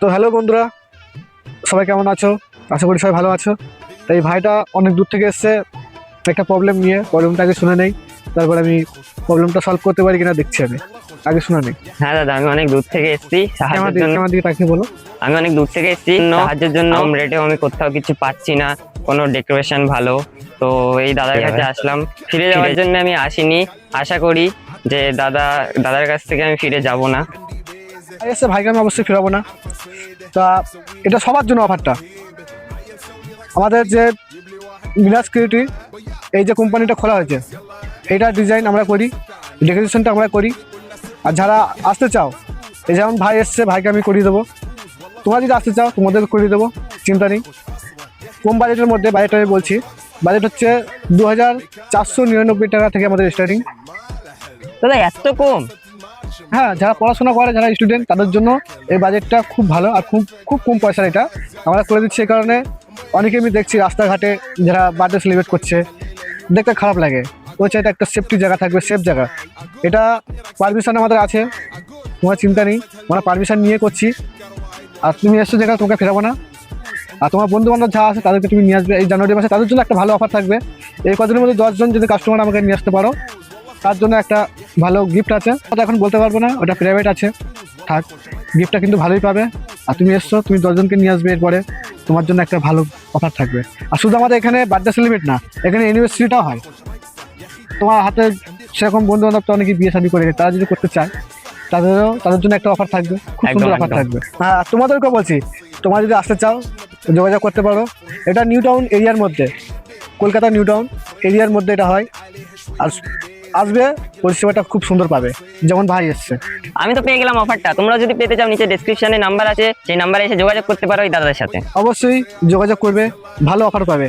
তো হ্যালো বন্ধুরা, সবাই কেমন আছো? আশা করি সবাই ভালো আছো। তো এই ভাইটা অনেক দূর থেকে এসছে একটা প্রবলেম নিয়ে। প্রবলেমটা আগে শুনে নেই, তারপর আমি প্রবলেমটা সলভ করতে পারি কিনা দেখছি। আমি আগে শুনে নেই। হ্যাঁ দাদা, আমি অনেক দূর থেকে এসেছি সাহায্যের জন্য। আমার দিকে তাকিয়ে বলো। আমি অনেক দূর থেকে এসেছি সাহায্যের জন্য। রেটেও আমি কোথাও কিছু পাচ্ছি না, কোনো ডেকোরেশন ভালো। তো এই দাদার কাছে আসলাম। ফিরে যাওয়ার জন্য আমি আসিনি। আশা করি যে দাদার কাছ থেকে আমি ফিরে যাব না। এসে ভাইকে আমি অবশ্যই ফেরাবো না। তা এটা সবার জন্য অফারটা। আমাদের যে মিরাজ ক্রিয়েটিভ এই যে কোম্পানিটা খোলা হয়েছে, এটা ডিজাইন আমরা করি, ডেকোরেশনটা আমরা করি। আর যারা আসতে চাও, এই যেমন ভাই এসছে, ভাইকে আমি করিয়ে দেবো। তোমরা যদি আসতে চাও তোমাদেরকে করিয়ে দেবো, চিন্তা নেই। কম বাজেটের মধ্যে, বাজেট আমি বলছি, বাজেট হচ্ছে 2499 টাকা থেকে আমাদের স্টার্টিং। দাদা এত কম? হ্যাঁ, যারা পড়াশোনা করে, যারা স্টুডেন্ট, তাদের জন্য এই বাজেটটা খুব ভালো। আর খুব খুব কম পয়সার এটা আমরা করে দিচ্ছি। এই কারণে অনেকে আমি দেখছি রাস্তাঘাটে যারা বার্থডে সেলিব্রেট করছে, দেখতে খারাপ লাগে। ওই চাইতে একটা সেফটি জায়গা থাকবে, সেফ জায়গা। এটা পারমিশন আমাদের আছে, তোমার চিন্তা নেই, আমরা পারমিশন নিয়ে করছি। আর তুমি এসছো যেখানে, তোমাকে ফেরাবো না। আর তোমার বন্ধু বান্ধব যা আছে তাদেরকে তুমি নিয়ে আসবে এই জানুয়ারি মাসে। তাদের জন্য একটা ভালো অফার থাকবে। এই কদিনের মধ্যে 10 জন যদি কাস্টমার আমাকে নিয়ে আসতে পারো, তার জন্য একটা ভালো গিফট আছে। ওটা এখন বলতে পারবো না, ওটা প্রাইভেট আছে, থাক। গিফটটা কিন্তু ভালোই পাবে। আর তুমি এসছো, তুমি 10 জনকে নিয়ে আসবে, এরপরে তোমার জন্য একটা ভালো অফার থাকবে। আর শুধু আমাদের এখানে বার্থডে সেলিব্রেট না, এখানে ইউনিভার্সিটিটাও হয়। তোমার হাতে সেরকম বন্ধু বান্ধব তো অনেকে বিয়ে শাদী করে গেছে, তারা যদি করতে চায় তাদের জন্য একটা অফার থাকবে, খুব সুন্দর অফার থাকবে। হ্যাঁ, তোমাদেরকেও বলছি, তোমরা যদি আসতে চাও যোগাযোগ করতে পারো। এটা নিউ টাউন এরিয়ার মধ্যে, কলকাতা নিউ টাউন এরিয়ার মধ্যে এটা হয়। আর আসবে, পরিষেবাটা খুব সুন্দর পাবে, যেমন ভাই এসছে। আমি তো পেয়ে গেলাম অফারটা। তোমরা যদি পেতে চাও, নিচে ডেসক্রিপশনে নাম্বার আছে, সেই নাম্বারে এসে যোগাযোগ করতে পারো এই দাদার সাথে। অবশ্যই যোগাযোগ করবে, ভালো অফার পাবে।